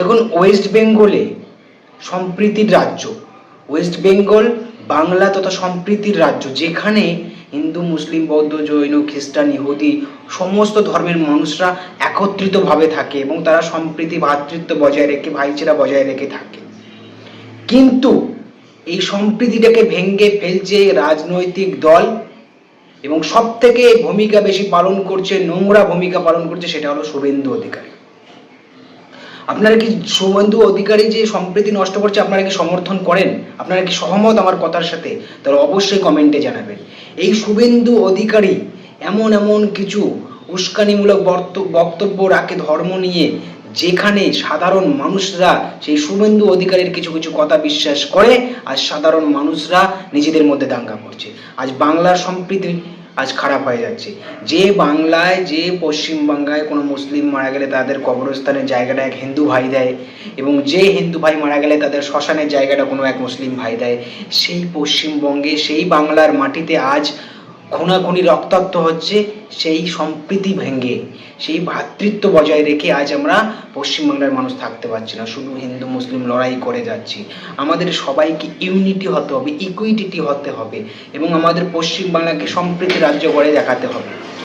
দেখুন, ওয়েস্ট বেঙ্গলে সম্প্রীতির রাজ্য। ওয়েস্ট বেঙ্গল বাংলা তথা সম্প্রীতির রাজ্য, যেখানে হিন্দু, মুসলিম, বৌদ্ধ, জৈন, খ্রিস্টান, ইহুদি সমস্ত ধর্মের মানুষরা একত্রিতভাবে থাকে এবং তারা সম্প্রীতি, ভ্রাতৃত্ব বজায় রেখে, ভাইচারা বজায় রেখে থাকে। কিন্তু এই সম্প্রীতিটাকে ভেঙে ফেলছে রাজনৈতিক দল, এবং সব থেকে ভূমিকা বেশি পালন করছে, নোংরা ভূমিকা পালন করছে, সেটা হলো শুভেন্দু অধিকারী। আপনারা কি শুভেন্দু অধিকারী যে সম্প্রীতি নষ্ট করছে, আপনারা কি সমর্থন করেন? আপনারা কি সহমত আমার কথার সাথে? তাহলে অবশ্যই কমেন্টে জানাবেন। এই শুভেন্দু অধিকারী এমন এমন কিছু উস্কানিমূলক বক্তব্য রাখে ধর্ম নিয়ে, যেখানে সাধারণ মানুষরা সেই শুভেন্দু অধিকারীর কিছু কিছু কথা বিশ্বাস করে, আর সাধারণ মানুষরা নিজেদের মধ্যে দাঙ্গা করছে। আজ বাংলার সম্প্রীতি আজ খারাপ হয়ে যাচ্ছে। যে বাংলায়, যে পশ্চিমবাংলায় কোনো মুসলিম মারা গেলে তাদের কবরস্থানের জায়গাটা এক হিন্দু ভাই দেয়, এবং যে হিন্দু ভাই মারা গেলে তাদের শ্মশানের জায়গাটা কোনো এক মুসলিম ভাই দেয়, সেই পশ্চিমবঙ্গে, সেই বাংলার মাটিতে আজ খুনাখুনি রক্তাক্ত হচ্ছে। সেই সম্প্রীতি ভেঙে, সেই ভ্রাতৃত্ব বজায় রেখে আজ আমরা পশ্চিমবাংলার মানুষ থাকতে পারছি না, শুধু হিন্দু মুসলিম লড়াই করে যাচ্ছি। আমাদের সবাইকে ইউনিটি হতে হবে, ইকুইটি হতে হবে, এবং আমাদের পশ্চিমবাংলাকে সম্প্রীতি রাজ্য করে দেখাতে হবে।